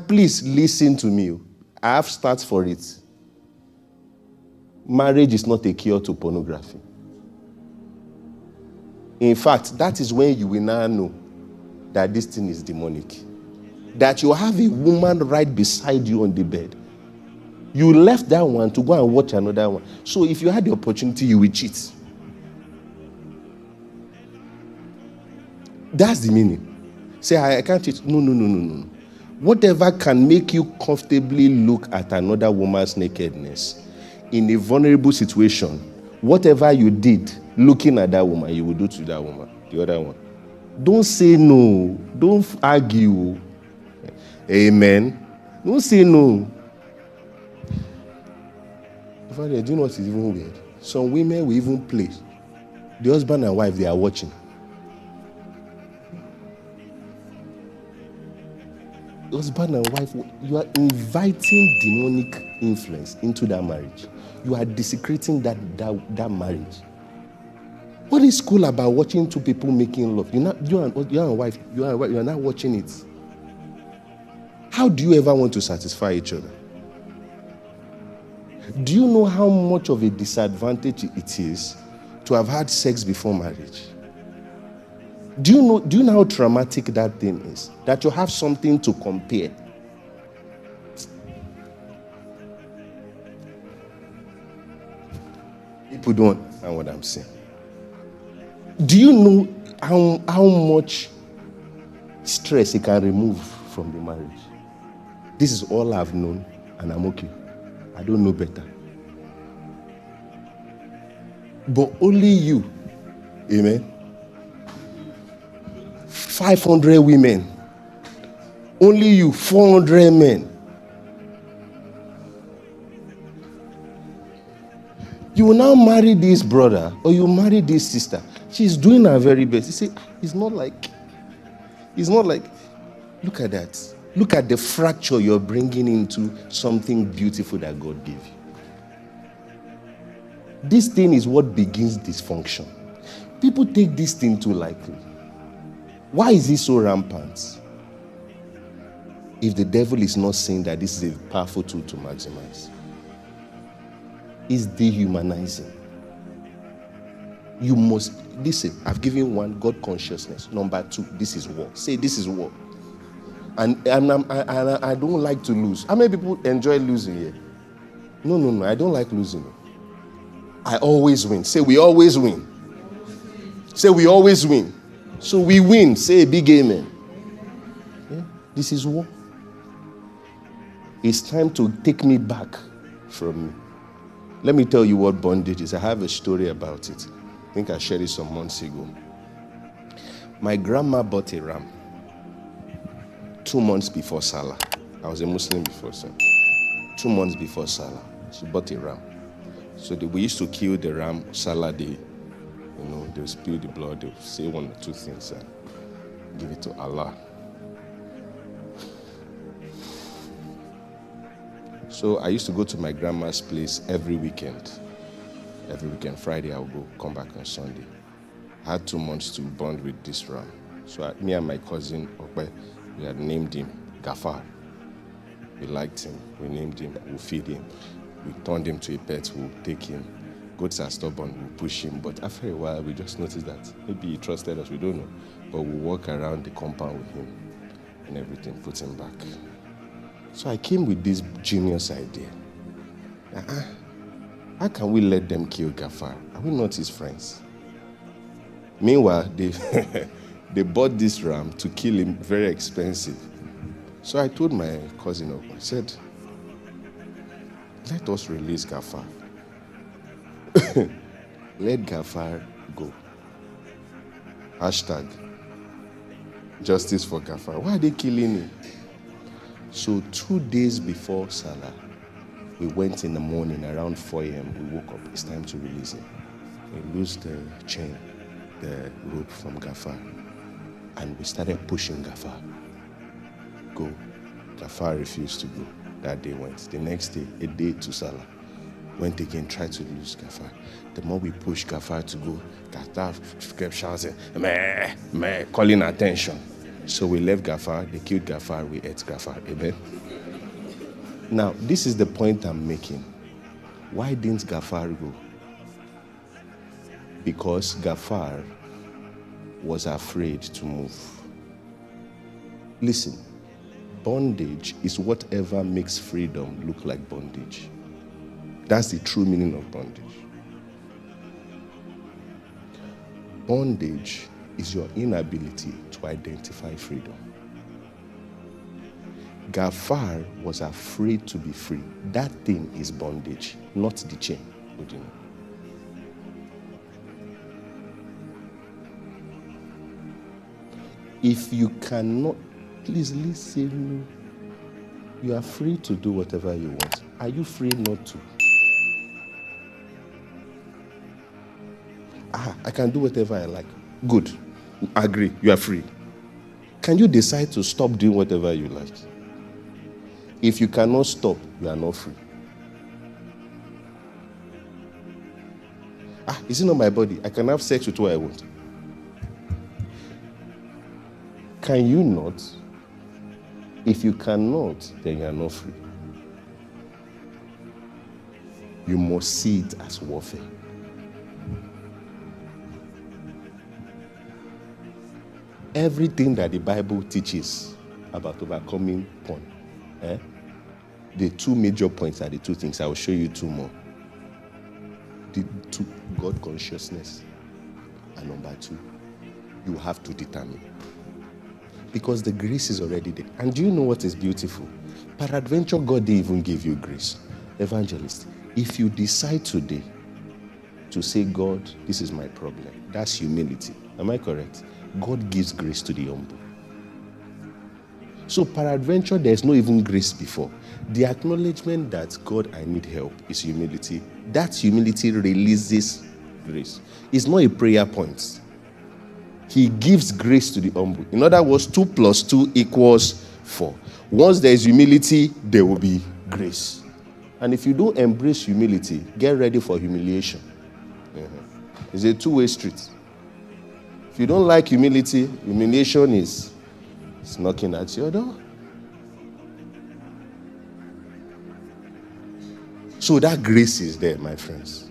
Please listen to me. I have stats for it. Marriage is not a cure to pornography. In fact, that is when you will now know that this thing is demonic. That you have a woman right beside you on the bed. You left that one to go and watch another one. So if you had the opportunity, you will cheat. That's the meaning. Say, I can't cheat. No. Whatever can make you comfortably look at another woman's nakedness in a vulnerable situation, whatever you did looking at that woman, you will do to that woman, the other one. Don't say no. Don't argue. Amen. Don't say no. Father, do you know what is even weird? Some women will even play. The husband and wife, they are watching. The husband and wife, you are inviting demonic influence into that marriage. You are desecrating that marriage. What is cool about watching two people making love? You and wife, you are not watching it. How do you ever want to satisfy each other? Do you know how much of a disadvantage it is to have had sex before marriage? Do you know how traumatic that thing is? That you have something to compare. People don't understand what I'm saying. Do you know how much stress it can remove from the marriage? This is all I've known, and I'm okay. I don't know better. But only you, amen, 500 women, only you, 400 men. You will now marry this brother or you marry this sister. She's doing her very best. You say, it's not like, look at that. Look at the fracture you're bringing into something beautiful that God gave you. This thing is what begins dysfunction. People take this thing too lightly. Why is it so rampant? If the devil is not saying that this is a powerful tool to maximize. It's dehumanizing. You must, listen, I've given one, God consciousness. Number two, this is war. Say, this is war. And I don't like to lose. How many people enjoy losing here? No, I don't like losing. I always win. Say, we always win. Say, we always win. So we win. Say a big amen. Yeah? This is war. It's time to take me back from me. Let me tell you what bondage is. I have a story about it. I think I shared it some months ago. My grandma bought a ram 2 months before Salah. I was a Muslim before Salah. 2 months before Salah, she bought a ram. So we used to kill the ram Salah day. You know, they'll spill the blood, they'll say one or two things and give it to Allah. So I used to go to my grandma's place every weekend. Every weekend, Friday, I would go, come back on Sunday. I had 2 months to bond with this ram. So me and my cousin, Okwe, we had named him Gafar. We liked him. We named him. We feed him. We turned him to a pet. We'll take him. Goats are stubborn. We'll push him. But after a while, we just noticed that maybe he trusted us. We don't know. But we'll walk around the compound with him and everything, put him back. So I came with this genius idea. How can we let them kill Gafar? Are we not his friends? Meanwhile, they bought this ram to kill him, very expensive. So I told my cousin, I said, let us release Gafar. Let Gafar go. Hashtag justice for Gafar. Why are they killing him? So 2 days before Salah, we went in the morning around 4 a.m. We woke up. It's time to release him. We loosed the chain, the rope from Gafar, and we started pushing Gafar. Go. Gafar refused to go. That day went. The next day, a day to Salah, went again, tried to lose Gafar. The more we pushed Gafar to go, Gafar kept shouting, meh, meh, calling attention. So we left Gafar, they killed Gafar, we ate Gafar. Amen. Now, this is the point I'm making. Why didn't Gafar go? Because Gafar was afraid to move. Listen, bondage is whatever makes freedom look like bondage. That's the true meaning of bondage. Bondage is your inability to identify freedom. Gafar was afraid to be free. That thing is bondage, not the chain. If you cannot, please listen. You are free to do whatever you want. Are you free not to? I can do whatever I like. Good. Agree. You are free. Can you decide to stop doing whatever you like? If you cannot stop, you are not free. Is it not my body? I can have sex with who I want. Can you not? If you cannot, then you are not free. You must see it as warfare. Everything that the Bible teaches about overcoming porn, the two major points are the two things. I will show you two more. The two, God consciousness. And number two, you have to determine. Because the grace is already there. And do you know what is beautiful? Peradventure, God didn't even give you grace. Evangelist, if you decide today to say, God, this is my problem, that's humility. Am I correct? God gives grace to the humble. So peradventure, there's no even grace before. The acknowledgement that, God, I need help, is humility. That humility releases grace. It's not a prayer point. He gives grace to the humble. In other words, 2 + 2 = 4. Once there is humility, there will be grace. And if you don't embrace humility, get ready for humiliation. It's a two-way street. If you don't like humility, humiliation is knocking at your door. So that grace is there, my friends.